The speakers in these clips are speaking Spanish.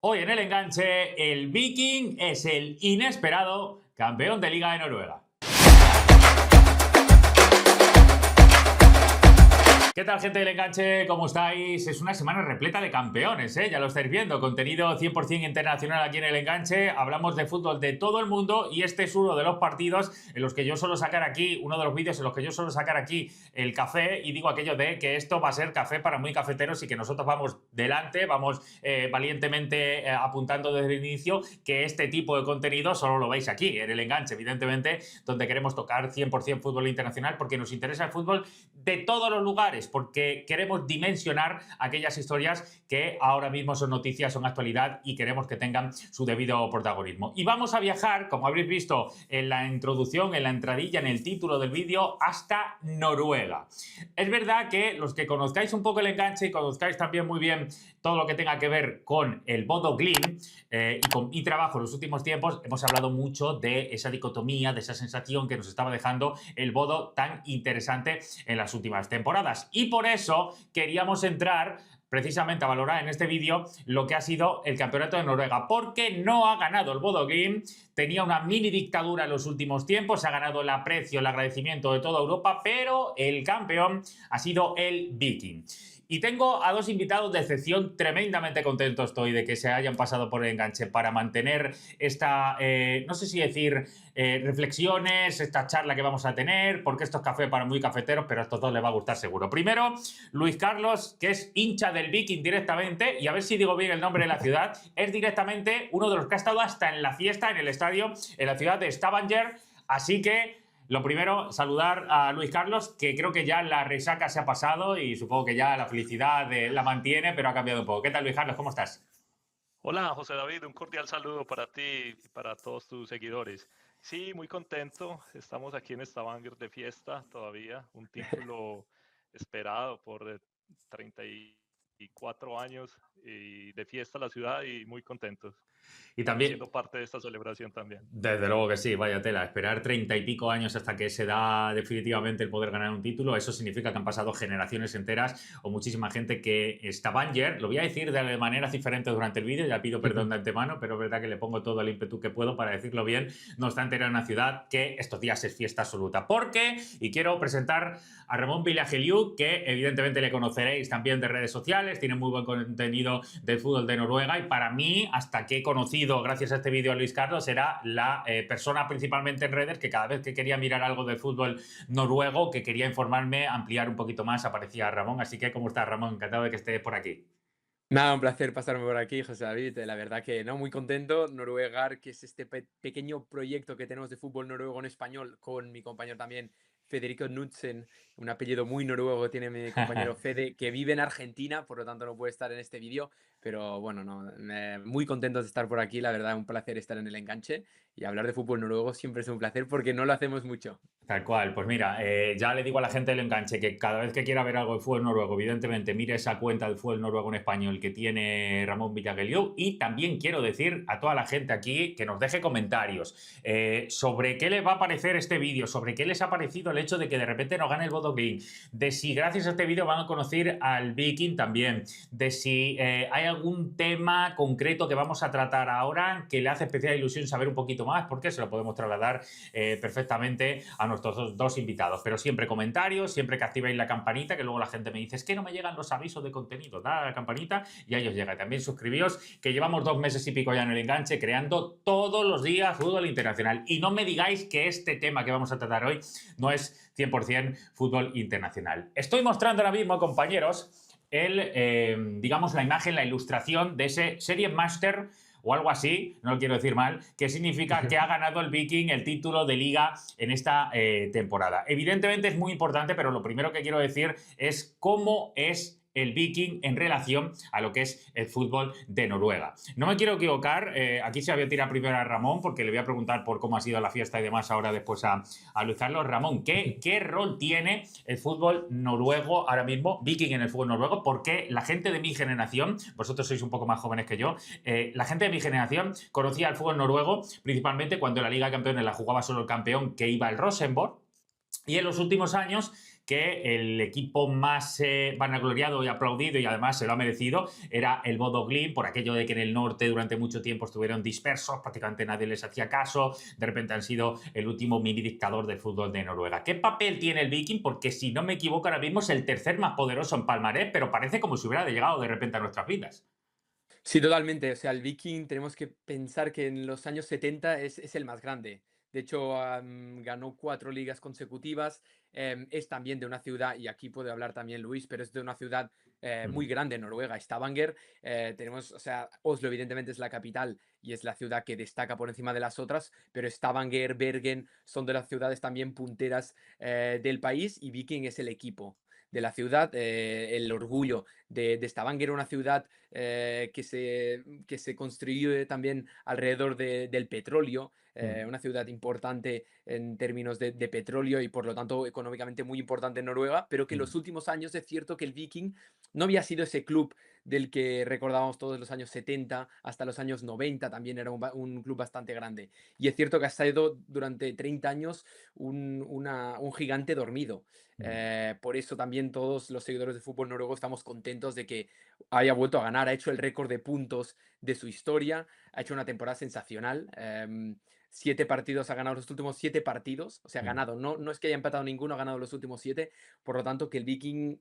Hoy en el enganche, el Viking es el inesperado campeón de Liga de Noruega. ¿Qué tal, gente del enganche? ¿Cómo estáis? Es una semana repleta de campeones, ¿eh? Ya lo estáis viendo. Contenido 100% internacional aquí en el enganche. Hablamos de fútbol de todo el mundo y este es uno de los partidos en los que yo suelo sacar aquí, uno de los vídeos en los que yo suelo sacar aquí el café y digo aquello de que esto va a ser café para muy cafeteros y que nosotros vamos delante, vamos valientemente apuntando desde el inicio que este tipo de contenido solo lo veis aquí, en el enganche, evidentemente, donde queremos tocar 100% fútbol internacional porque nos interesa el fútbol de todos los lugares, porque queremos dimensionar aquellas historias que ahora mismo son noticias, son actualidad y queremos que tengan su debido protagonismo. Y vamos a viajar, como habréis visto en la introducción, en la entradilla, en el título del vídeo, hasta Noruega. Es verdad que los que conozcáis un poco el enganche y conozcáis también muy bien todo lo que tenga que ver con el Bodo Glimt y con mi trabajo en los últimos tiempos, hemos hablado mucho de esa dicotomía, de esa sensación que nos estaba dejando el Bodo tan interesante en las últimas temporadas. Y por eso queríamos entrar precisamente a valorar en este vídeo lo que ha sido el campeonato de Noruega, porque no ha ganado el Bodo Glimt, tenía una mini dictadura en los últimos tiempos, ha ganado el aprecio, el agradecimiento de toda Europa, pero el campeón ha sido el Viking. Y tengo a dos invitados de excepción, tremendamente contento estoy de que se hayan pasado por el enganche para mantener esta, no sé si decir reflexiones, esta charla que vamos a tener, porque esto es café para muy cafeteros, pero a estos dos les va a gustar seguro. Primero, Luis Carlos, que es hincha del Viking directamente, y a ver si digo bien el nombre de la ciudad, es directamente uno de los que ha estado hasta en la fiesta, en el estadio, en la ciudad de Stavanger, así que lo primero, saludar a Luis Carlos, que creo que ya la resaca se ha pasado y supongo que ya la felicidad la mantiene, pero ha cambiado un poco. ¿Qué tal, Luis Carlos? ¿Cómo estás? Hola, José David, un cordial saludo para ti y para todos tus seguidores. Sí, muy contento. Estamos aquí en Stavanger de fiesta todavía, un título esperado por 34 años y de fiesta la ciudad y muy contentos. Y también, Siendo parte de esta celebración también. desde luego que sí, vaya tela. Esperar 30 y pico años hasta que se da definitivamente el poder ganar un título, eso significa que han pasado generaciones enteras o muchísima gente que Stavanger, lo voy a decir de maneras diferentes durante el vídeo, ya pido perdón de antemano, pero es verdad que le pongo todo el ímpetu que puedo para decirlo bien. No obstante, era una ciudad que estos días es fiesta absoluta. ¿Por qué? Y quiero presentar a Ramón Villageliu, que evidentemente le conoceréis también de redes sociales, tiene muy buen contenido del fútbol de Noruega y para mí, hasta que he conocido, gracias a este vídeo, a Luis Carlos, era la persona principalmente en redes que cada vez que quería mirar algo del fútbol noruego, que quería informarme, ampliar un poquito más, aparecía Ramón. Así que, ¿cómo estás, Ramón? Encantado de que estés por aquí. Nada, un placer pasarme por aquí, José David. La verdad que no, muy contento. Noruegar, que es este pequeño proyecto que tenemos de fútbol noruego en español con mi compañero también, Federico Knudsen, un apellido muy noruego que tiene mi compañero Fede, que vive en Argentina, por lo tanto no puede estar en este vídeo, pero bueno, no, muy contentos de estar por aquí, la verdad, un placer estar en el enganche y hablar de fútbol noruego siempre es un placer porque no lo hacemos mucho. Tal cual, pues mira, ya le digo a la gente del enganche que cada vez que quiera ver algo de fútbol noruego, evidentemente mire esa cuenta de fútbol noruego en español que tiene Ramón Villageliu, y también quiero decir a toda la gente aquí que nos deje comentarios sobre qué les va a parecer este vídeo, sobre qué les ha parecido el hecho de que de repente nos gane el Bodo Glimt, de si gracias a este vídeo van a conocer al Viking también, de si hay algún tema concreto que vamos a tratar ahora que le hace especial ilusión saber un poquito más, porque se lo podemos trasladar perfectamente a nuestros dos invitados. Pero siempre comentarios, siempre que activéis la campanita, que luego la gente me dice, es que no me llegan los avisos de contenido. Da a la campanita y ahí os llega. También suscribíos, que llevamos 2 meses y pico ya en el enganche, creando todos los días fútbol internacional. Y no me digáis que este tema que vamos a tratar hoy no es 100% fútbol internacional. Estoy mostrando ahora mismo, compañeros, digamos, la imagen, la ilustración de ese Serie Master o algo así, no lo quiero decir mal, que significa que ha ganado el Viking el título de liga en esta temporada. Evidentemente es muy importante, pero lo primero que quiero decir es cómo es el Viking en relación a lo que es el fútbol de Noruega. No me quiero equivocar, aquí se había tirado primero a Ramón, porque le voy a preguntar por cómo ha sido la fiesta y demás ahora después a Luis Carlos. Ramón, ¿qué rol tiene el fútbol noruego ahora mismo, Viking en el fútbol noruego? Porque la gente de mi generación, vosotros sois un poco más jóvenes que yo, la gente de mi generación conocía el fútbol noruego principalmente cuando la Liga de Campeones la jugaba solo el campeón, que iba el Rosenborg, y en los últimos años que el equipo más vanagloriado y aplaudido, y además se lo ha merecido, era el Bodo Glimt, por aquello de que en el norte durante mucho tiempo estuvieron dispersos, prácticamente nadie les hacía caso, de repente han sido el último mini dictador del fútbol de Noruega. ¿Qué papel tiene el Viking? Porque si no me equivoco, ahora mismo es el tercer más poderoso en palmarés, pero parece como si hubiera llegado de repente a nuestras vidas. Sí, totalmente. O sea, el Viking tenemos que pensar que en los años 70 es el más grande. De hecho, ganó 4 ligas consecutivas. Es también de una ciudad, y aquí puede hablar también Luis, pero es de una ciudad muy grande en Noruega, Stavanger. Tenemos, o sea, Oslo evidentemente es la capital y es la ciudad que destaca por encima de las otras, pero Stavanger, Bergen son de las ciudades también punteras del país, y Viking es el equipo de la ciudad, el orgullo de Stavanger, una ciudad que se construyó también alrededor del petróleo, una ciudad importante en términos de petróleo y por lo tanto económicamente muy importante en Noruega, pero que en los últimos años es cierto que el Viking no había sido ese club del que recordábamos todos los años 70 hasta los años 90, también era un club bastante grande. Y es cierto que ha sido durante 30 años un gigante dormido. Por eso también todos los seguidores de fútbol noruego estamos contentos de que haya vuelto a ganar, ha hecho el récord de puntos de su historia, ha hecho una temporada sensacional. 7 partidos, ha ganado los últimos 7 partidos, o sea, ha ganado, no es que haya empatado ninguno, ha ganado los últimos 7, por lo tanto, que el Viking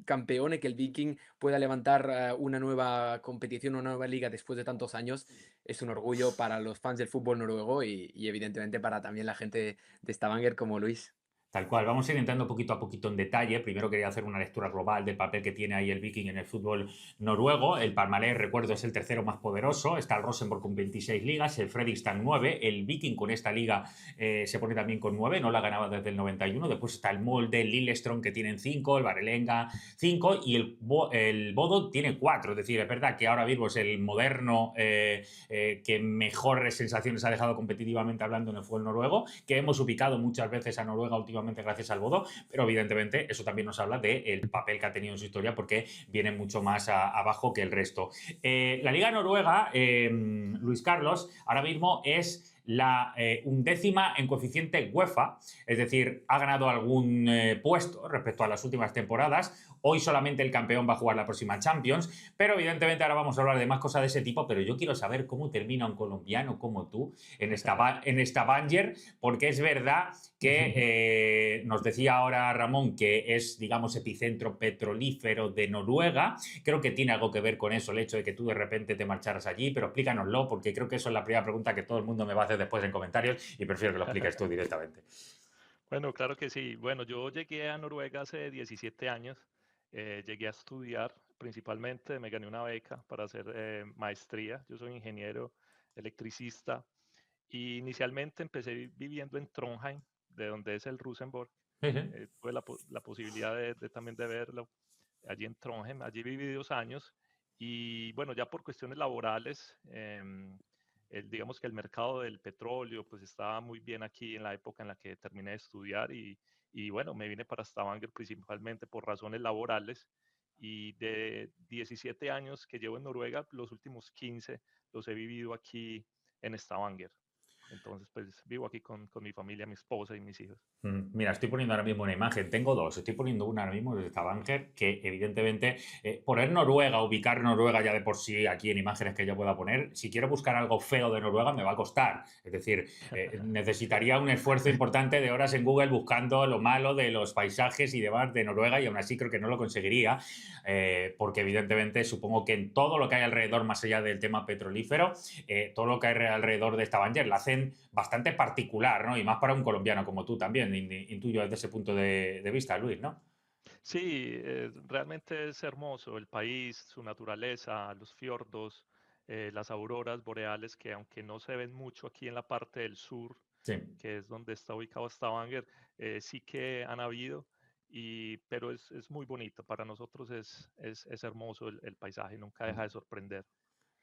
campeone, que el Viking pueda levantar una nueva competición, una nueva liga después de tantos años, es un orgullo para los fans del fútbol noruego y evidentemente para también la gente de Stavanger como Luis. Tal cual, vamos a ir entrando poquito a poquito en detalle. Primero quería hacer una lectura global del papel que tiene ahí el Viking en el fútbol noruego. El palmarés, recuerdo, es el tercero más poderoso. Está el Rosenborg con 26 ligas, el Fredrikstad 9. El Viking con esta liga se pone también con 9, no la ganaba desde el 91. Después está el Molde, el Lillestrøm que tienen 5, el Vålerenga 5 y el Bodo tiene 4. Es decir, es verdad que ahora mismo es el moderno que mejores sensaciones ha dejado competitivamente hablando en el fútbol noruego, que hemos ubicado muchas veces a Noruega últimamente gracias al Bodo, pero evidentemente eso también nos habla del papel que ha tenido en su historia porque viene mucho más abajo que el resto. La Liga Noruega, Luis Carlos, ahora mismo es la 11ª en coeficiente UEFA, es decir, ha ganado algún puesto respecto a las últimas temporadas. Hoy solamente el campeón va a jugar la próxima Champions, pero evidentemente ahora vamos a hablar de más cosas de ese tipo, pero yo quiero saber cómo termina un colombiano como tú en Stavanger, porque es verdad que nos decía ahora Ramón que es, digamos, epicentro petrolífero de Noruega. Creo que tiene algo que ver con eso, el hecho de que tú de repente te marcharas allí, pero explícanoslo, porque creo que eso es la primera pregunta que todo el mundo me va a hacer después en comentarios y prefiero que lo expliques tú directamente. Bueno, claro que sí. Bueno, yo llegué a Noruega hace 17 años. Llegué a estudiar principalmente, me gané una beca para hacer maestría. Yo soy ingeniero electricista y inicialmente empecé viviendo en Trondheim, de donde es el Rosenborg. Sí, sí. Tuve la posibilidad también de verlo allí en Trondheim. Allí viví 2 años y bueno, ya por cuestiones laborales, digamos que el mercado del petróleo pues estaba muy bien aquí en la época en la que terminé de estudiar y bueno, me vine para Stavanger principalmente por razones laborales y de 17 años que llevo en Noruega, los últimos 15 los he vivido aquí en Stavanger. Entonces, pues vivo aquí con mi familia, mi esposa y mis hijos. Mira, estoy poniendo ahora mismo una imagen, tengo dos, estoy poniendo una ahora mismo de Stavanger, que evidentemente poner Noruega, ubicar Noruega ya de por sí aquí en imágenes que yo pueda poner, si quiero buscar algo feo de Noruega me va a costar, es decir, necesitaría un esfuerzo importante de horas en Google buscando lo malo de los paisajes y demás de Noruega y aún así creo que no lo conseguiría, porque evidentemente supongo que en todo lo que hay alrededor, más allá del tema petrolífero, todo lo que hay alrededor de Stavanger la hacen bastante particular, ¿no? Y más para un colombiano como tú también, intuyo desde ese punto de vista, Luis, ¿no? Sí, realmente es hermoso el país, su naturaleza, los fiordos, las auroras boreales que aunque no se ven mucho aquí en la parte del sur, Sí. que es donde está ubicado Stavanger, sí que han habido, pero es muy bonito. Para nosotros es hermoso el paisaje, nunca deja de sorprender.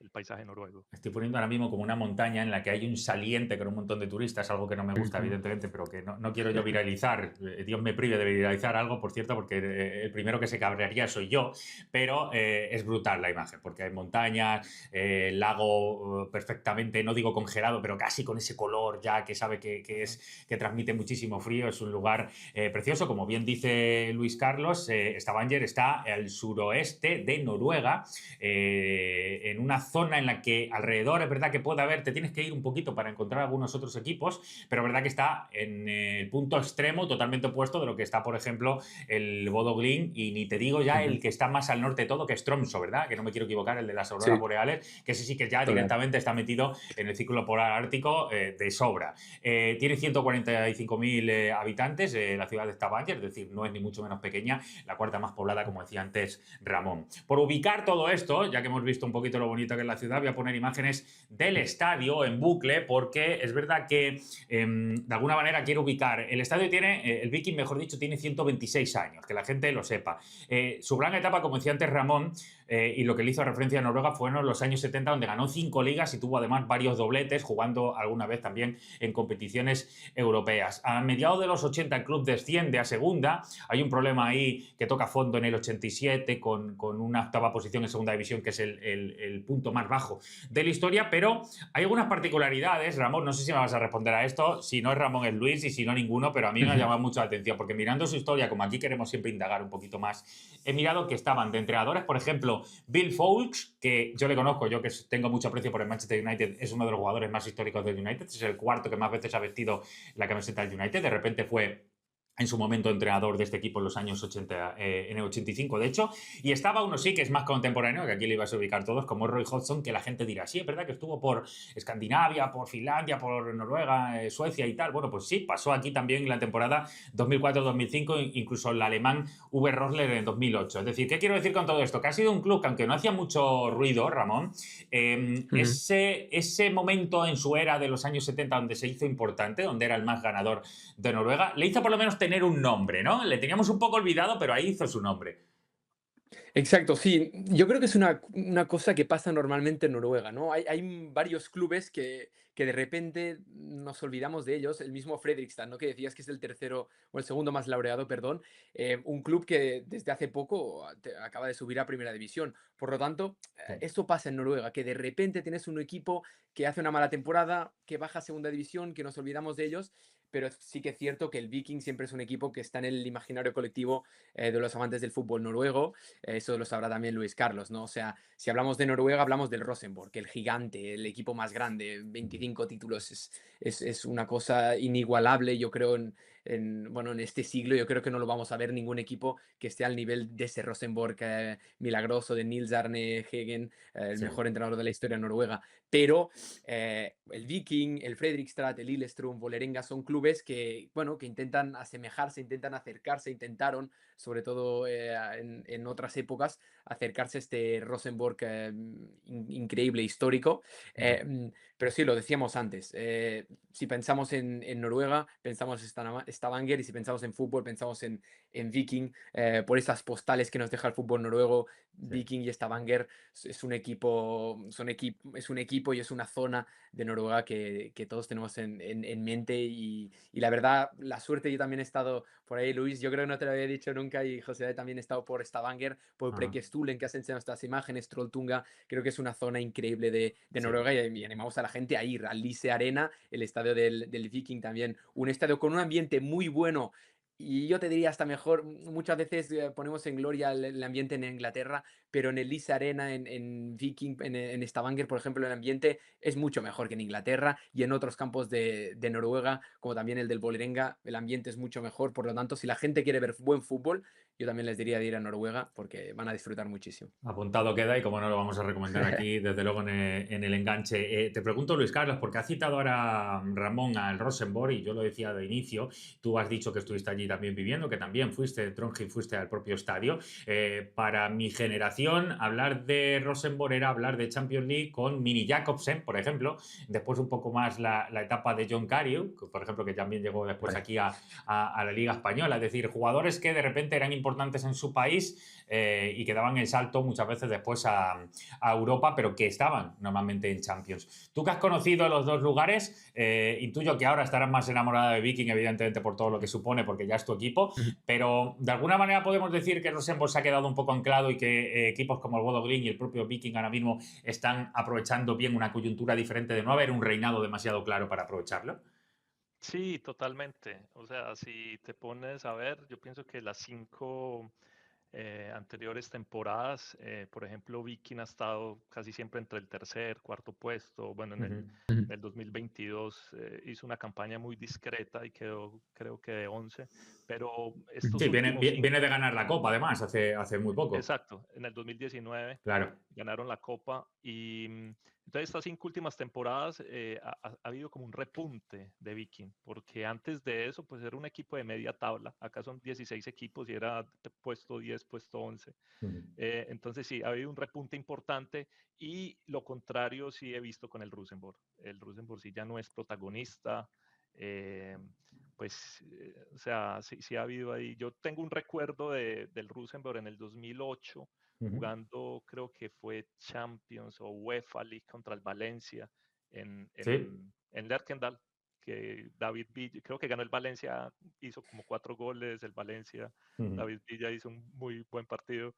el paisaje noruego. Estoy poniendo ahora mismo como una montaña en la que hay un saliente con un montón de turistas, algo que no me gusta, evidentemente, pero que no quiero yo viralizar. Dios me prive de viralizar algo, por cierto, porque el primero que se cabrearía soy yo, pero es brutal la imagen, porque hay montañas, lago perfectamente, no digo congelado, pero casi con ese color ya que sabe que transmite muchísimo frío. Es un lugar precioso, como bien dice Luis Carlos. Stavanger está al suroeste de Noruega, en una zona en la que alrededor es verdad que puede haber, te tienes que ir un poquito para encontrar algunos otros equipos, pero es verdad que está en el punto extremo totalmente opuesto de lo que está, por ejemplo, el Bodo Glimt, y ni te digo ya el que está más al norte de todo, que es Tromsø, ¿verdad? Que no me quiero equivocar, el de las auroras boreales, que ese sí que ya directamente está metido en el círculo polar ártico de sobra. Tiene 145.000 habitantes, la ciudad de Stavanger, es decir, no es ni mucho menos pequeña, la cuarta más poblada, como decía antes Ramón. Por ubicar todo esto, ya que hemos visto un poquito lo bonito que es la ciudad, voy a poner imágenes del estadio en bucle, porque es verdad que de alguna manera quiero ubicar. El estadio tiene, el Viking, mejor dicho, tiene 126 años, que la gente lo sepa. Su gran etapa, como decía antes Ramón, y lo que le hizo referencia a Noruega, fueron los años 70, donde ganó 5 ligas y tuvo además varios dobletes, jugando alguna vez también en competiciones europeas. A mediados de los 80 el club desciende a segunda. Hay un problema ahí que toca fondo en el 87 con una octava posición en segunda división, que es el punto más bajo de la historia, pero hay algunas particularidades. Ramón, no sé si me vas a responder a esto. Si no es Ramón, es Luis, y si no, ninguno, pero a mí me ha llamado mucho la atención, porque mirando su historia, como aquí queremos siempre indagar un poquito más, he mirado que estaban de entrenadores, por ejemplo, Bill Foulkes, que yo le conozco, yo que tengo mucho aprecio por el Manchester United, es uno de los jugadores más históricos del United, es el cuarto que más veces ha vestido la camiseta del United. De repente fue en su momento entrenador de este equipo en los años 80, en el 85 de hecho, y estaba uno sí que es más contemporáneo, que aquí le ibas a ubicar todos, como Roy Hodgson, que la gente dirá, sí, es verdad que estuvo por Escandinavia, por Finlandia, por Noruega, Suecia y tal. Bueno, pues sí, pasó aquí también en la temporada 2004-2005, incluso el alemán Uwe Rosler en 2008. Es decir, ¿qué quiero decir con todo esto? Que ha sido un club que, aunque no hacía mucho ruido, Ramón, ese momento en su era de los años 70, donde se hizo importante, donde era el más ganador de Noruega, le hizo por lo menos tener un nombre, ¿no? Le teníamos un poco olvidado, pero ahí hizo su nombre. Exacto, sí. Yo creo que es una cosa que pasa normalmente en Noruega, ¿no? Hay varios clubes que de repente nos olvidamos de ellos. El mismo Fredrikstad, ¿no? Que decías que es el tercero o el segundo más laureado, perdón. Un club que desde hace poco acaba de subir a Primera División. Por lo tanto, esto pasa en Noruega, que de repente tienes un equipo que hace una mala temporada, que baja a Segunda División, que nos olvidamos de ellos. Pero sí que es cierto que el Viking siempre es un equipo que está en el imaginario colectivo de los amantes del fútbol noruego. Eso lo sabrá también Luis Carlos, ¿no? O sea, si hablamos de Noruega, hablamos del Rosenborg, el gigante, el equipo más grande, 25 títulos, es una cosa inigualable, yo creo, bueno, en este siglo. Yo creo que no lo vamos a ver ningún equipo que esté al nivel de ese Rosenborg milagroso de Nils Arne Eggen, el mejor entrenador de la historia noruega. Pero el Viking, el Fredrikstad, el Lillestrøm, Vålerenga son clubes que, bueno, que intentan asemejarse, intentan acercarse, intentaron, sobre todo en otras épocas, acercarse a este Rosenborg increíble, histórico. Pero sí, lo decíamos antes, si pensamos en Noruega, pensamos en Stavanger, y si pensamos en fútbol, pensamos en Viking, por esas postales que nos deja el fútbol noruego. Viking y Stavanger es un equipo, es un equipo y es una zona de Noruega que todos tenemos en mente, y la verdad, la suerte, yo también he estado por ahí, Luis, yo creo que no te lo había dicho nunca, y José también he estado por Stavanger, por Preikestolen, que has enseñado estas imágenes, Trolltunga. Creo que es una zona increíble de Noruega, y animamos a la gente a ir al Lise Arena, el estadio del Viking también, un estadio con un ambiente muy bueno. Y yo te diría hasta mejor. Muchas veces ponemos en gloria el ambiente en Inglaterra, pero en el Lise Arena, en Viking, en Stavanger, por ejemplo, el ambiente es mucho mejor que en Inglaterra, y en otros campos de Noruega, como también el del Vålerenga, el ambiente es mucho mejor. Por lo tanto, si la gente quiere ver buen fútbol, yo también les diría de ir a Noruega, porque van a disfrutar muchísimo. Apuntado queda, y como no lo vamos a recomendar aquí, desde luego en el enganche. Te pregunto, Luis Carlos, porque ha citado ahora Ramón al Rosenborg, y yo lo decía de inicio, tú has dicho que estuviste allí también viviendo, que también fuiste de Trondheim, fuiste al propio estadio. Para mi generación, comparación, hablar de Rosenborg era hablar de Champions League con Mini Jakobsen, por ejemplo. Después un poco más la etapa de John Carew, por ejemplo, que también llegó después Vale. aquí a la Liga Española. Es decir, jugadores que de repente eran importantes en su país y que daban el salto muchas veces después a Europa, pero que estaban normalmente en Champions. Tú que has conocido los dos lugares, intuyo que ahora estarás más enamorada de Viking, evidentemente por todo lo que supone, porque ya es tu equipo, pero de alguna manera podemos decir que Rosenborg se ha quedado un poco anclado y que equipos como el Bodo Glimt y el propio Viking ahora mismo están aprovechando bien una coyuntura diferente de no haber un reinado demasiado claro para aprovecharlo. Sí, totalmente. O sea, si te pones a ver, yo pienso que las 5 anteriores temporadas, por ejemplo, Viking ha estado casi siempre entre el tercer, cuarto puesto. Bueno, en el 2022 hizo una campaña muy discreta y quedó, creo que de 11, pero estos Sí, viene, últimos viene cinco, de ganar la Copa, además, hace muy poco. exacto, en el 2019 Claro. ganaron la Copa y entonces estas 5 últimas temporadas ha habido como un repunte de Viking, porque antes de eso pues era un equipo de media tabla, acá son 16 equipos y era puesto 10, puesto 11. Entonces sí, ha habido un repunte importante y lo contrario sí he visto con el Rosenborg. El Rosenborg sí ya no es protagonista, eh, pues, o sea, sí ha habido ahí. Yo tengo un recuerdo del Rosenborg en el 2008 jugando, creo que fue Champions o UEFA League contra el Valencia en, Sí. en Lerkendal, que David Villa, creo que ganó el Valencia, hizo como 4 goles, el Valencia, David Villa hizo un muy buen partido,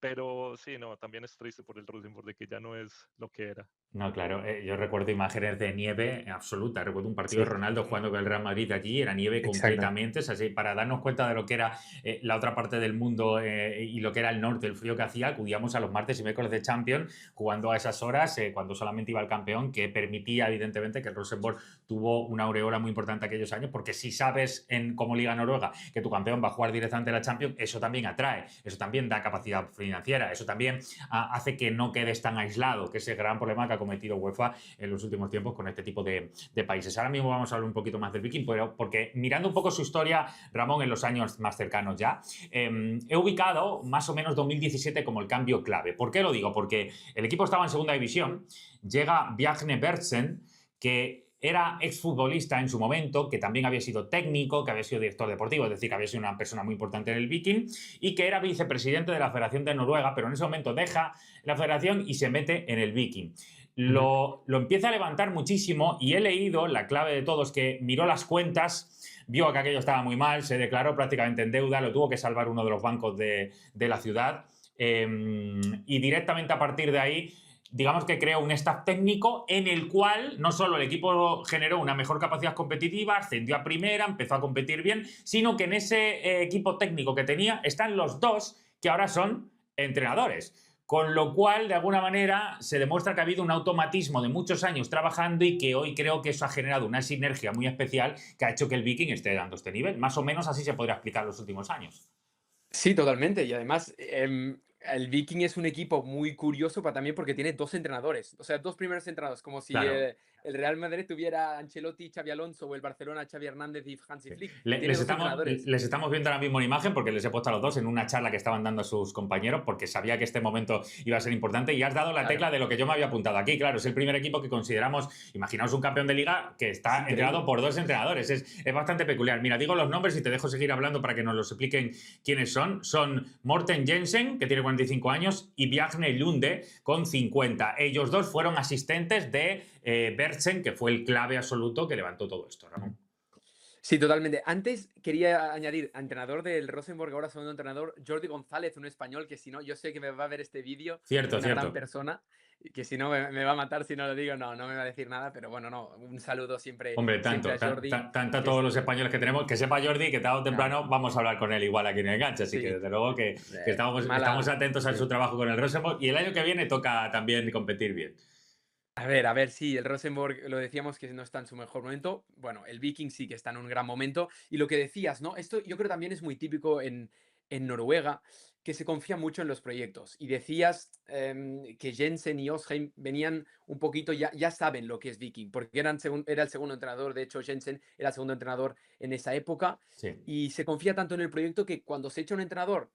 pero sí, no, también es triste por el Rosenborg de que ya no es lo que era. No, claro, yo recuerdo imágenes de nieve absoluta. Recuerdo un partido de Sí, Ronaldo Mm, jugando con el Real Madrid allí, era nieve exacto. completamente. O sea, sí, para darnos cuenta de lo que era la otra parte del mundo y lo que era el norte, el frío que hacía, acudíamos a los martes y miércoles de Champions jugando a esas horas, cuando solamente iba el campeón, que permitía, evidentemente, que el Rosenborg tuvo una aureola muy importante aquellos años, porque si sabes como Liga Noruega que tu campeón va a jugar directamente a la Champions, eso también atrae, eso también da capacidad financiera, eso también hace que no quedes tan aislado, que es el gran problema que ha cometido UEFA en los últimos tiempos con este tipo de países. Ahora mismo vamos a hablar un poquito más del Viking, pero porque mirando un poco su historia, Ramón, en los años más cercanos ya, he ubicado más o menos 2017 como el cambio clave. ¿Por qué lo digo? Porque el equipo estaba en segunda división, llega Bjarne Berntsen, que era exfutbolista en su momento, que también había sido técnico, que había sido director deportivo, es decir, que había sido una persona muy importante en el Viking, y que era vicepresidente de la Federación de Noruega, pero en ese momento deja la federación y se mete en el Viking. Lo empieza a levantar muchísimo y he leído, la clave de todo es que miró las cuentas, vio que aquello estaba muy mal, se declaró prácticamente en deuda, lo tuvo que salvar uno de los bancos de la ciudad y directamente a partir de ahí digamos que creó un staff técnico en el cual no solo el equipo generó una mejor capacidad competitiva, ascendió a primera, empezó a competir bien, sino que en ese equipo técnico que tenía están los dos que ahora son entrenadores. Con lo cual, de alguna manera, se demuestra que ha habido un automatismo de muchos años trabajando y que hoy creo que eso ha generado una sinergia muy especial que ha hecho que el Viking esté dando este nivel. Más o menos así se podría explicar los últimos años. Sí, totalmente. Y además, el Viking es un equipo muy curioso también porque tiene dos entrenadores, o sea, dos primeros entrenadores, como si Claro. el Real Madrid tuviera Ancelotti, Xavi Alonso o el Barcelona, Xavi Hernández y Hansi Sí. Flick. Tiene dos entrenadores. Les estamos viendo ahora mismo en imagen porque les he puesto a los dos en una charla que estaban dando a sus compañeros porque sabía que este momento iba a ser importante y has dado la Claro, tecla de lo que yo me había apuntado aquí. Claro, es el primer equipo que consideramos, imaginaos un campeón de liga que es está entrenado increíble. por dos entrenadores. Es bastante peculiar. Mira, digo los nombres y te dejo seguir hablando para que nos los expliquen quiénes son. Son Morten Jensen, que tiene 45 años, y Bjarne Lunde, con 50. Ellos dos fueron asistentes de Bertsen, que fue el clave absoluto que levantó todo esto, Ramón. Sí, totalmente. Antes quería añadir, entrenador del Rosenborg, ahora segundo entrenador, Jordi González, un español que si no, yo sé que me va a ver este vídeo, es Cierto, una gran cierto. persona, y que si no me va a matar si no lo digo, no me va a decir nada, pero bueno, no, un saludo siempre, Hombre, siempre tanto, a Jordi, tanto que todos es, los españoles que tenemos, que sepa Jordi que tarde o no, temprano vamos a hablar con él igual aquí en el Enganche, así que sí, desde luego que estamos mala, atentos a sí. su trabajo con el Rosenborg y el año que viene toca también competir bien. A ver, sí, el Rosenborg lo decíamos que no está en su mejor momento. Bueno, el Viking sí que está en un gran momento. Y lo que decías, ¿no? Esto yo creo también es muy típico en Noruega, que se confía mucho en los proyectos. Y decías que Jensen y Osheim venían un poquito, ya saben lo que es Viking, porque era el segundo entrenador, de hecho Jensen era el segundo entrenador en esa época. Sí. Y se confía tanto en el proyecto que cuando se echa un entrenador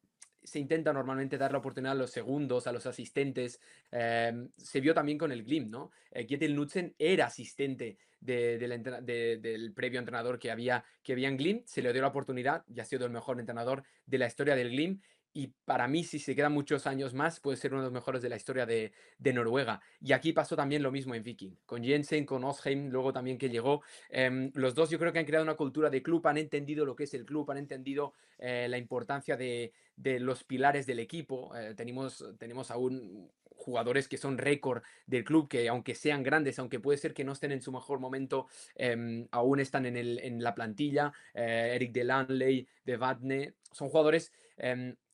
se intenta normalmente dar la oportunidad a los segundos, a los asistentes. Se vio también con el Glimt, ¿no? Kjetil Knudsen era asistente del previo entrenador que había en Glimt, se le dio la oportunidad y ha sido el mejor entrenador de la historia del Glimt. Y para mí, si se quedan muchos años más, puede ser uno de los mejores de la historia de Noruega. Y aquí pasó también lo mismo en Viking, con Jensen, con Osheim, luego también que llegó. Los dos yo creo que han creado una cultura de club, han entendido lo que es el club, han entendido la importancia de los pilares del equipo. Tenemos aún jugadores que son récord del club, que aunque sean grandes, aunque puede ser que no estén en su mejor momento, aún están en la plantilla. Eric Delanley, De Vatne, son jugadores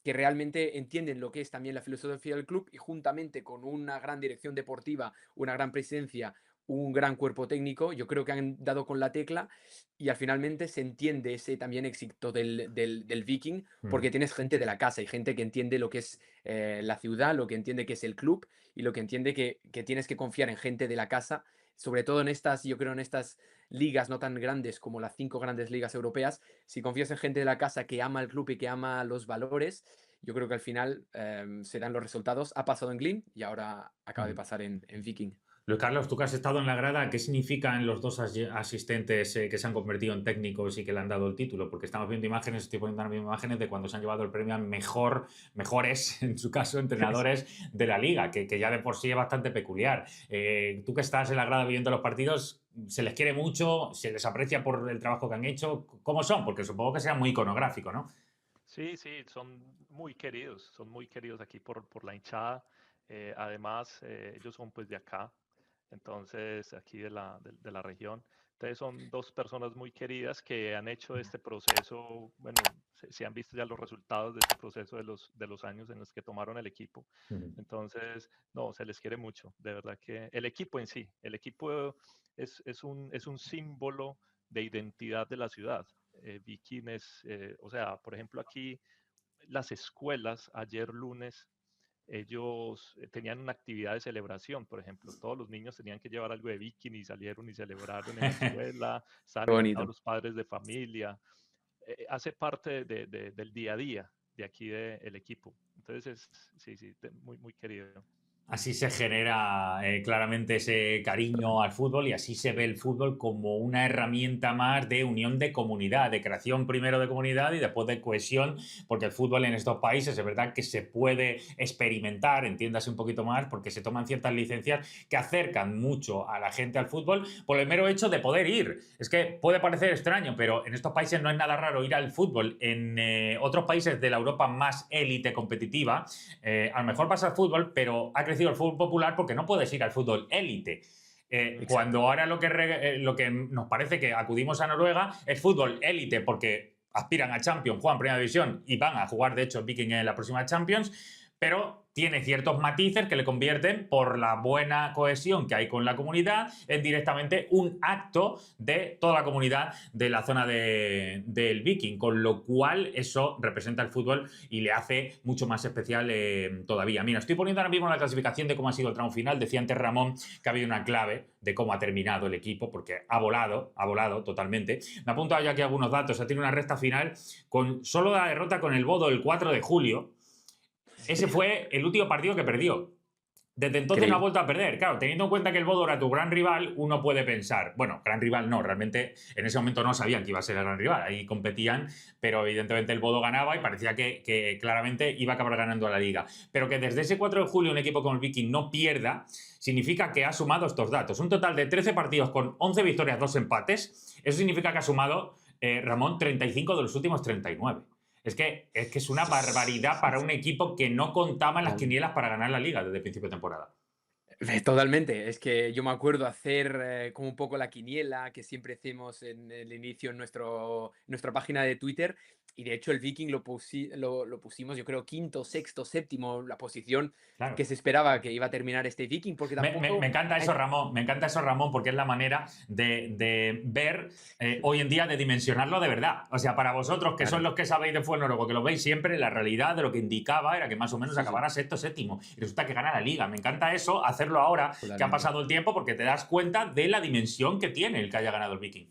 que realmente entienden lo que es también la filosofía del club, y juntamente con una gran dirección deportiva, una gran presidencia, un gran cuerpo técnico, yo creo que han dado con la tecla, y al finalmente se entiende ese también éxito del Viking, porque tienes gente de la casa y gente que entiende lo que es la ciudad, lo que entiende que es el club, y lo que entiende que tienes que confiar en gente de la casa, sobre todo yo creo en estas ligas no tan grandes como las 5 grandes ligas europeas. Si confías en gente de la casa que ama el club y que ama los valores, yo creo que al final se dan los resultados. Ha pasado en Glimt y ahora acaba de pasar en Viking. Luis Carlos, tú que has estado en la grada, ¿qué significan los dos asistentes que se han convertido en técnicos y que le han dado el título? Porque estamos viendo imágenes, estoy poniendo ahora mismo imágenes de cuando se han llevado el premio a mejores, en su caso, entrenadores de la liga, que ya de por sí es bastante peculiar. Tú que estás en la grada viviendo los partidos, ¿se les quiere mucho? ¿Se les aprecia por el trabajo que han hecho? ¿Cómo son? Porque supongo que sea muy iconográfico, ¿no? Sí, sí, son muy queridos aquí por la hinchada. Además, ellos son pues de acá, entonces aquí de la región. Entonces son dos personas muy queridas que han hecho este proceso, bueno, se han visto ya los resultados de este proceso de los años en los que tomaron el equipo. Entonces, no, se les quiere mucho, de verdad que el equipo en sí, el equipo es un símbolo de identidad de la ciudad. Viking o sea, por ejemplo, aquí las escuelas, ayer lunes, ellos tenían una actividad de celebración, por ejemplo, todos los niños tenían que llevar algo de Viking y salieron y celebraron en la escuela, estaban Qué invitados bonito. los padres de familia, hace parte del día a día de aquí del equipo. Entonces, sí, sí, muy, muy querido. Así se genera claramente ese cariño al fútbol y así se ve el fútbol como una herramienta más de unión de comunidad, de creación primero de comunidad y después de cohesión, porque el fútbol en estos países es verdad que se puede experimentar, entiéndase un poquito más, porque se toman ciertas licencias que acercan mucho a la gente al fútbol por el mero hecho de poder ir. Es que puede parecer extraño, pero en estos países no es nada raro ir al fútbol. En otros países de la Europa más élite competitiva, a lo mejor vas al fútbol, pero ha crecido el fútbol popular porque no puedes ir al fútbol élite. Cuando ahora lo que nos parece que acudimos a Noruega es fútbol élite porque aspiran a Champions, juegan Primera División y van a jugar, de hecho, Viking en la próxima Champions, pero tiene ciertos matices que le convierten, por la buena cohesión que hay con la comunidad, en directamente un acto de toda la comunidad de la zona del Viking, con lo cual eso representa el fútbol y le hace mucho más especial todavía. Mira, estoy poniendo ahora mismo la clasificación de cómo ha sido el tramo final. Decía antes Ramón que ha habido una clave de cómo ha terminado el equipo, porque ha volado totalmente. Me he apuntado ya aquí algunos datos. Ha tenido una recta final con solo la derrota con el Bodo el 4 de julio. Ese fue el último partido que perdió. Desde entonces no ha vuelto a perder. Claro, teniendo en cuenta que el Bodo era tu gran rival, uno puede pensar, bueno, gran rival no, realmente en ese momento no sabían que iba a ser el gran rival, ahí competían, pero evidentemente el Bodo ganaba y parecía que claramente iba a acabar ganando a la liga. Pero que desde ese 4 de julio un equipo como el Viking no pierda, significa que ha sumado estos datos. Un total de 13 partidos con 11 victorias, 2 empates. Eso significa que ha sumado, Ramón, 35 de los últimos 39. Es que es una barbaridad para un equipo que no contaba en las quinielas para ganar la liga desde el principio de temporada. Totalmente, es que yo me acuerdo hacer como un poco la quiniela que siempre hacemos en el inicio en nuestra página de Twitter, y de hecho el Viking lo pusimos, yo creo, quinto, sexto, séptimo, la posición Claro. que se esperaba que iba a terminar este Viking, porque tampoco... Me encanta eso, Ramón, porque es la manera de ver hoy en día, de dimensionarlo de verdad. O sea, para vosotros, que son los que sabéis de fútbol noruego, que lo veis siempre, la realidad de lo que indicaba era que más o menos acabara sexto, séptimo, y resulta que gana la liga. Me encanta eso, hacerlo ahora que ha pasado el tiempo, porque te das cuenta de la dimensión que tiene el que haya ganado el Viking.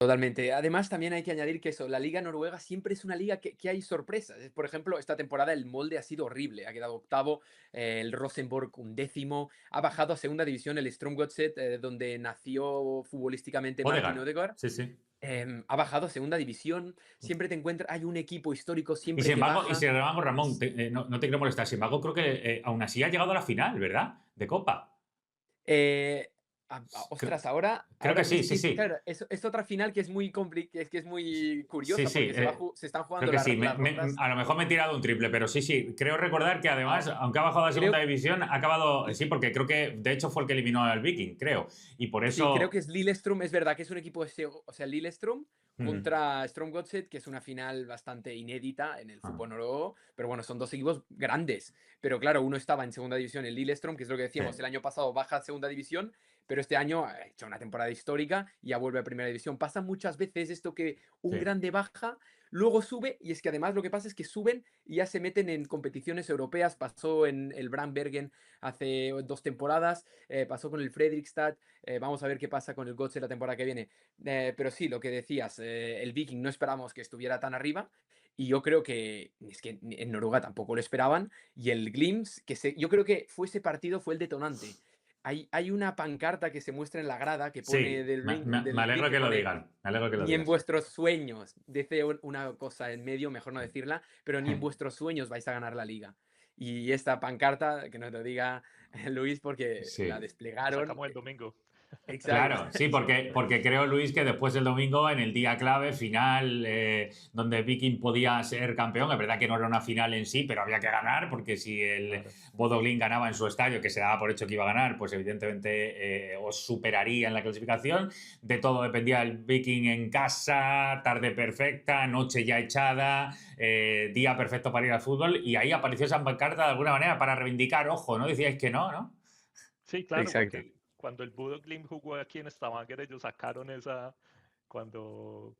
Totalmente. Además, también hay que añadir que eso, la liga noruega siempre es una liga que hay sorpresas. Por ejemplo, esta temporada el Molde ha sido horrible. Ha quedado octavo, el Rosenborg un décimo. Ha bajado a segunda división el Strømgodset, donde nació futbolísticamente Martin Odegaard. Odegaard. Sí, sí. Ha bajado a segunda división. Siempre te encuentras, hay un equipo histórico Y siempre sin que embargo, baja. Ramón, no te quiero molestar, sin embargo, creo que aún así ha llegado a la final, ¿verdad? De Copa. Eh, Creo, ostras, ahora, creo que ahora sí, es sí, que, sí. claro, es otra final que es muy que es muy Sí, curiosa sí, porque se están creo jugando que sí. las rondas. A lo mejor me he tirado un triple, pero sí, sí. Creo recordar que además, Ah, aunque ha bajado a segunda creo, división, ha acabado. Sí, porque creo que de hecho fue el que eliminó al Viking, creo. Y por sí, creo que eso. es Lillestrøm, es verdad que es un equipo, o sea, Lillestrøm Mm, contra Strømgodset, que es una final bastante inédita en el ah, fútbol noruego, pero bueno, son dos equipos grandes. Pero claro, uno estaba en segunda división, el Lillestrøm, que es lo que sí, decíamos, el año pasado baja a segunda división, pero este año ha hecho una temporada histórica y ya vuelve a primera división. Pasa muchas veces esto que un sí. grande baja, luego sube, y es que además lo que pasa es que suben y ya se meten en competiciones europeas. Pasó en el Brandbergen hace 2 temporadas, pasó con el Fredrikstad. Vamos a ver qué pasa con el Gotze la temporada que viene. Pero sí, lo que decías, el Viking no esperamos que estuviera tan arriba. Y yo creo que es que en Noruega tampoco lo esperaban. Y el Glimt, yo creo que ese partido fue el detonante. Hay una pancarta que se muestra en la grada que pone Sí, me del Glimt alegro que que lo pone: digan. Me alegro que lo ni en digas. vuestros sueños, dice una cosa en medio, mejor no decirla, pero ni en vuestros sueños vais a ganar la liga. Y esta pancarta, que nos lo diga Luis, porque la Sí. La desplegaron. sacamos el domingo. Exacto. Claro, sí, porque creo, Luis, que después del domingo, en el día clave, final, donde Viking podía ser campeón, es verdad que no era una final en sí, pero había que ganar, porque si el Claro. Bodo Glimt ganaba en su estadio, que se daba por hecho que iba a ganar, pues evidentemente os superaría en la clasificación. De todo dependía el Viking en casa, tarde perfecta, noche ya echada, día perfecto para ir al fútbol, y ahí apareció esa pancarta de alguna manera para reivindicar, ojo, ¿no? Decíais que no, ¿no? Sí, claro, Exacto. porque cuando el Bodo Glimt jugó aquí en Stavanger, ellos sacaron esa cuando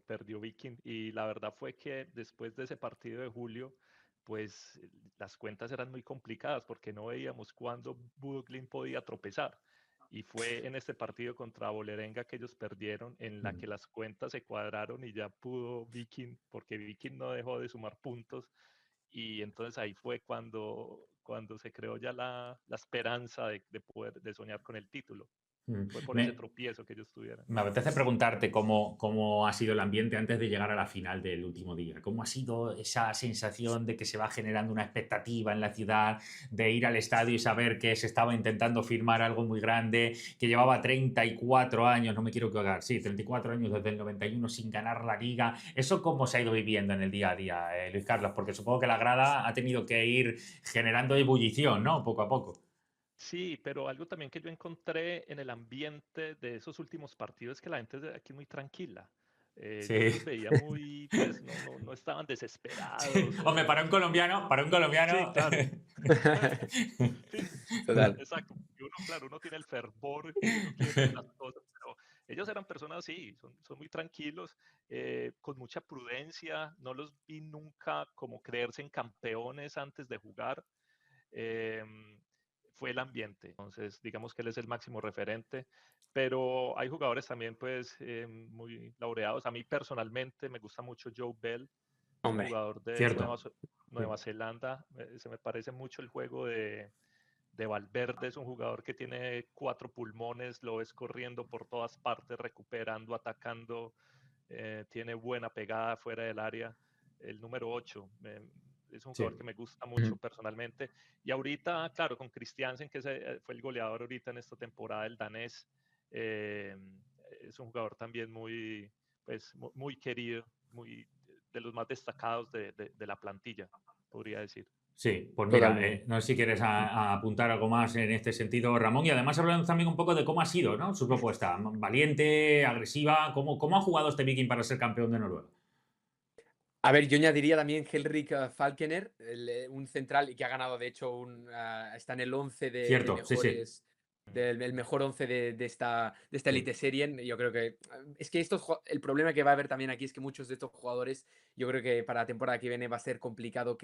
perdió Viking. Y la verdad fue que después de ese partido de julio, pues las cuentas eran muy complicadas porque no veíamos cuándo Bodo Glimt podía tropezar. Y fue en este partido contra Vålerenga que ellos perdieron, en la que las cuentas se cuadraron y ya pudo Viking, porque Viking no dejó de sumar puntos. Y entonces ahí fue cuando se creó ya la esperanza de poder de soñar con el título. Mm. Fue por ese Me, tropiezo que ellos tuvieron. Me apetece preguntarte cómo ha sido el ambiente antes de llegar a la final del último día. ¿Cómo ha sido esa sensación de que se va generando una expectativa en la ciudad, de ir al estadio y saber que se estaba intentando firmar algo muy grande, que llevaba 34 años, no me quiero equivocar, sí, 34 años desde el 91 sin ganar la liga? ¿Eso cómo se ha ido viviendo en el día a día, Luis Carlos? Porque supongo que la grada ha tenido que ir generando ebullición, ¿no? Poco a poco. Sí, pero algo también que yo encontré en el ambiente de esos últimos partidos es que la gente de aquí es muy tranquila. Yo Sí. los veía muy, pues no estaban Sí. desesperados. Hombre, para un Sí, colombiano. claro. Sí, Total. exacto. Y uno, claro, uno tiene el fervor y uno quiere ver las cosas, pero ellos eran personas así, son muy tranquilos, con mucha prudencia. No los vi nunca como creerse en campeones antes de jugar. em, Fue el ambiente. Entonces, digamos que él es el máximo referente, pero hay jugadores también pues muy laureados. A mí personalmente me gusta mucho Joe Bell, un Hombre, jugador de Cierto. Nueva Zelanda. Se me parece mucho el juego de Valverde. Es un jugador que tiene 4 pulmones, lo ves corriendo por todas partes, recuperando, atacando, tiene buena pegada fuera del área. El número 8 es un jugador Sí. que me gusta ujú, mucho personalmente. Y ahorita, claro, con Christiansen, que fue el goleador ahorita en esta temporada, el danés, eh, es un jugador también muy, pues, muy querido, muy, de los más destacados de la plantilla, podría decir. Sí, pues mira, totalmente. no sé si quieres a apuntar algo más en este sentido, Ramón, y además hablando también un poco de cómo ha sido, ¿no? Su propuesta, valiente, agresiva, ¿cómo ha jugado este Viking para ser campeón de Noruega? A ver, yo añadiría también Henrik Falkener, un central y que ha ganado, de hecho, está en el 11 de Cierto, sí, sí. mejores, el mejor 11 de esta Sí. Elite Serien. Yo creo que es que el problema que va a haber también aquí es que muchos de estos jugadores, yo creo que para la temporada que viene va a ser complicado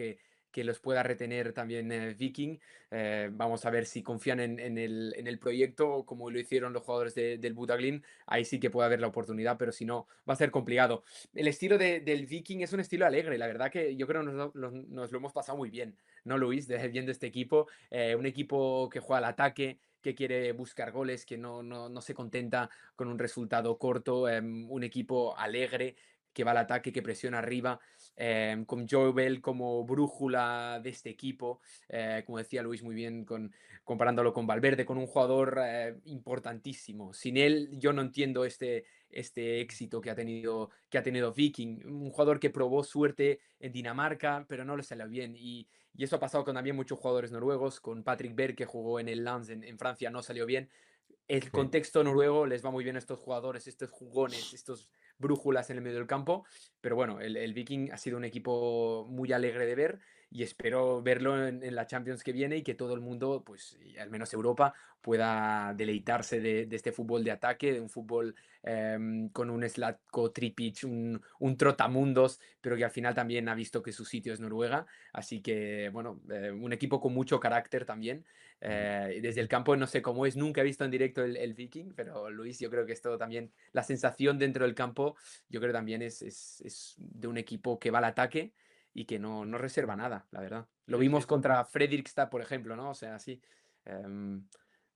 que los pueda retener también Viking. Vamos a ver si confían en el proyecto como lo hicieron los jugadores del Butaglin. Ahí sí que puede haber la oportunidad, pero si no, va a ser complicado. El estilo del Viking es un estilo alegre. La verdad que yo creo que nos lo hemos pasado muy bien, ¿no, Luis? Viendo este equipo. Un equipo que juega al ataque, que quiere buscar goles, que no se contenta con un resultado corto. Un equipo alegre que va al ataque, que presiona arriba, con Joel como brújula de este equipo, como decía Luis muy bien, comparándolo con Valverde, con un jugador importantísimo. Sin él yo no entiendo este éxito que ha tenido Viking, un jugador que probó suerte en Dinamarca, pero no le salió bien. Y eso ha pasado con también muchos jugadores noruegos, con Patrick Berg, que jugó en el Lens en Francia, no salió bien. El Sí. contexto noruego les va muy bien a estos jugadores, estos jugones, estos brújulas en el medio del campo. Pero bueno, el Viking ha sido un equipo muy alegre de ver y espero verlo en la Champions que viene y que todo el mundo, pues y al menos Europa, pueda deleitarse de este fútbol de ataque, de un fútbol con un Zlatko Tripic, un trotamundos, pero que al final también ha visto que su sitio es Noruega. Así que, bueno, un equipo con mucho carácter también. Desde el campo no sé cómo es, nunca he visto en directo el Viking, pero Luis, yo creo que esto también, la sensación dentro del campo, yo creo también es de un equipo que va al ataque y que no reserva nada, la verdad. Lo Sí, vimos sí. contra Fredrikstad, por ejemplo, ¿no? O sea, sí.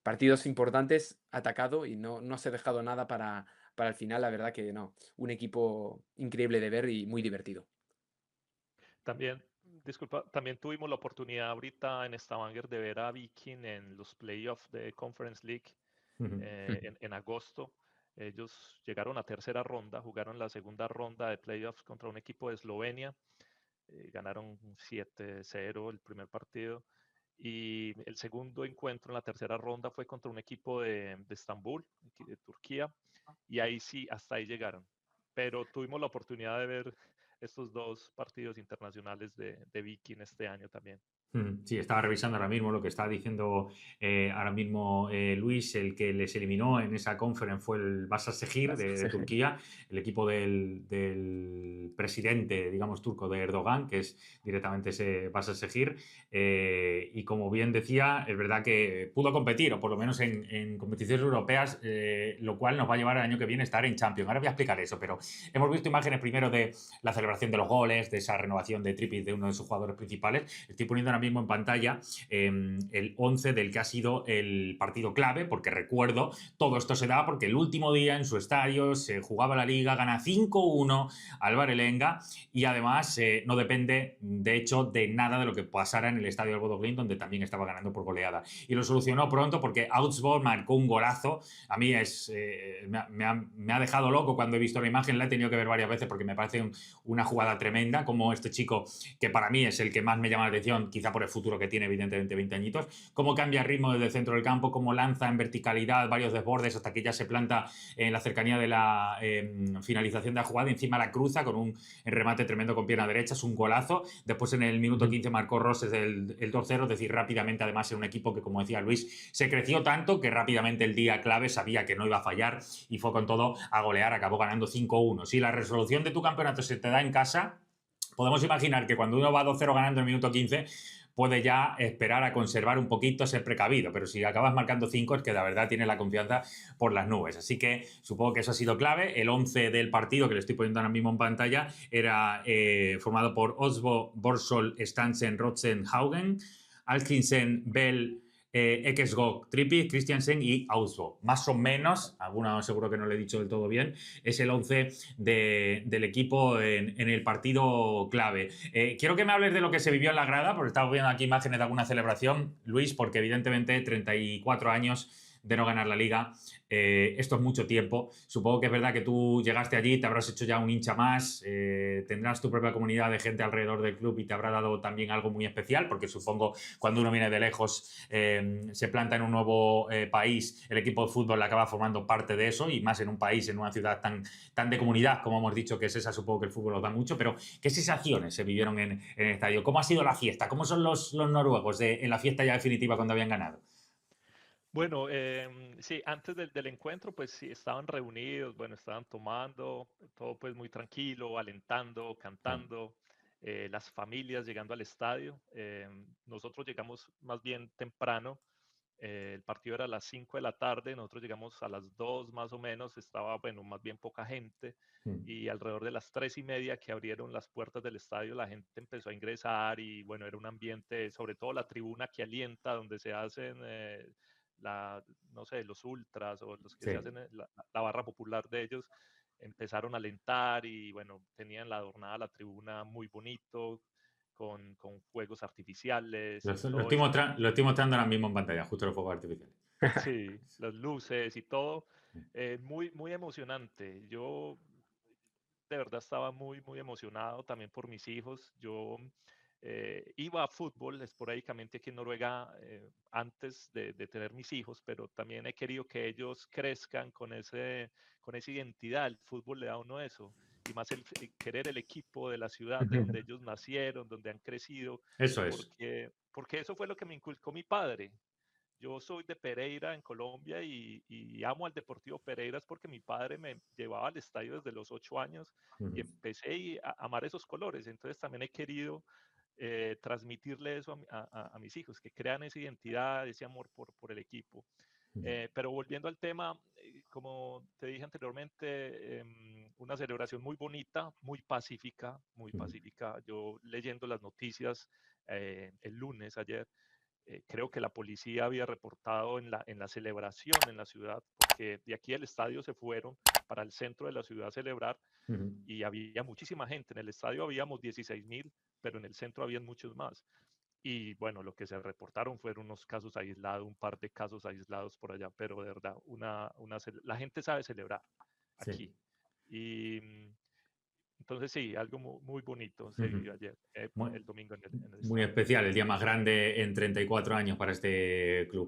Partidos importantes, atacado y no se ha dejado nada para el final, la verdad que no. Un equipo increíble de ver y muy divertido. También, disculpa, también tuvimos la oportunidad ahorita en Stavanger de ver a Viking en los playoffs de Conference League en agosto. Ellos llegaron a tercera ronda, jugaron la segunda ronda de playoffs contra un equipo de Eslovenia, ganaron 7-0 el primer partido y el segundo encuentro en la tercera ronda fue contra un equipo de Estambul, de Turquía, y ahí sí, hasta ahí llegaron. Pero tuvimos la oportunidad de ver estos dos partidos internacionales de Viking este año también. Sí, estaba revisando ahora mismo lo que está diciendo ahora mismo Luis. El que les eliminó en esa conference fue el Başakşehir de Turquía, el equipo del presidente, digamos, turco de Erdogan, que es directamente ese Başakşehir. Y como bien decía, es verdad que pudo competir, o por lo menos en competiciones europeas, lo cual nos va a llevar el año que viene a estar en Champions. Ahora voy a explicar eso, pero hemos visto imágenes primero de la celebración de los goles, de esa renovación de Trippier, de uno de sus jugadores principales. Estoy poniendo ahora mismo en pantalla el 11 del que ha sido el partido clave, porque recuerdo, todo esto se da porque el último día en su estadio se jugaba la Liga, gana 5-1 al Vålerenga y además no depende, de hecho, de nada de lo que pasara en el estadio del Bodo Glimt, donde también estaba ganando por goleada. Y lo solucionó pronto porque Augsburg marcó un golazo. A mí me ha dejado loco cuando he visto la imagen, la he tenido que ver varias veces porque me parece una jugada tremenda, como este chico, que para mí es el que más me llama la atención, quizá por el futuro que tiene, evidentemente 20 añitos, cómo cambia el ritmo desde el centro del campo, cómo lanza en verticalidad varios desbordes hasta que ya se planta en la cercanía de la finalización de la jugada, encima la cruza con un remate tremendo con pierna derecha, es un golazo. Después en el minuto 15 marcó Roses el 2-0, es decir, rápidamente, además en un equipo que, como decía Luis, se creció tanto que rápidamente el día clave sabía que no iba a fallar y fue con todo a golear, acabó ganando 5-1. Si la resolución de tu campeonato se te da en casa, podemos imaginar que cuando uno va 2-0 ganando en el minuto 15, puede ya esperar a conservar un poquito, ser precavido, pero si acabas marcando 5 es que la verdad tienes la confianza por las nubes. Así que supongo que eso ha sido clave. El 11 del partido, que le estoy poniendo ahora mismo en pantalla, era formado por Osbo, Borsol, Stansen, Rotzen, Haugen, Alkinsen, Bell, Ekesgog, Trippier, Christiansen y Ausbo. Más o menos, alguna seguro que no lo he dicho del todo bien, es el 11 del equipo en el partido clave. Quiero que me hables de lo que se vivió en la grada, porque estamos viendo aquí imágenes de alguna celebración, Luis, porque evidentemente 34 años de no ganar la Liga, esto es mucho tiempo. Supongo que es verdad que tú llegaste allí, te habrás hecho ya un hincha más, tendrás tu propia comunidad de gente alrededor del club y te habrá dado también algo muy especial, porque supongo cuando uno viene de lejos, se planta en un nuevo país, el equipo de fútbol acaba formando parte de eso, y más en un país, en una ciudad tan de comunidad como hemos dicho que es esa. Supongo que el fútbol lo da mucho, pero ¿qué sensaciones se vivieron en el estadio? ¿Cómo ha sido la fiesta? ¿Cómo son los noruegos en la fiesta ya definitiva cuando habían ganado? Bueno, sí, antes del encuentro, pues sí, estaban reunidos, bueno, estaban tomando, todo pues muy tranquilo, alentando, cantando. las familias llegando al estadio. Nosotros llegamos más bien temprano. El partido era a las 5 de la tarde, nosotros llegamos a las 2 más o menos, estaba, bueno, más bien poca gente, y alrededor de las 3:30 que abrieron las puertas del estadio, la gente empezó a ingresar y bueno, era un ambiente, sobre todo la tribuna que alienta, donde se hacen, no sé, los ultras o los que Sí. se hacen la barra popular de ellos, empezaron a alentar y bueno, tenían la adornada la tribuna muy bonito, con fuegos artificiales y Lo todo estoy esto. lo estoy mostrando ahora mismo en pantalla, justo los fuegos artificiales. Sí, las luces y todo, muy, muy emocionante. Yo de verdad estaba muy, muy emocionado también por mis hijos. Yo iba a fútbol esporádicamente aquí en Noruega antes de tener mis hijos, pero también he querido que ellos crezcan con esa identidad. El fútbol le da a uno eso, y más querer el equipo de la ciudad de donde ellos nacieron, donde han crecido, Eso es. porque eso fue lo que me inculcó mi padre. Yo soy de Pereira, en Colombia, y amo al Deportivo Pereiras porque mi padre me llevaba al estadio desde los 8 años y empecé a amar esos colores. Entonces también he querido transmitirle eso a mis hijos, que crean esa identidad, ese amor por el equipo. Pero volviendo al tema, como te dije anteriormente, una celebración muy bonita, muy pacífica, muy pacífica. Yo leyendo las noticias el lunes, ayer, creo que la policía había reportado en la celebración en la ciudad, porque de aquí del estadio se fueron para el centro de la ciudad a celebrar y había muchísima gente. En el estadio habíamos 16.000, pero en el centro habían muchos más. Y bueno, lo que se reportaron fueron unos casos aislados, un par de casos aislados por allá, pero de verdad, la gente sabe celebrar Sí. aquí. Y entonces sí, algo muy bonito se vivió ayer, Muy, el domingo en el muy estadio. especial, el día más grande en 34 años para este club.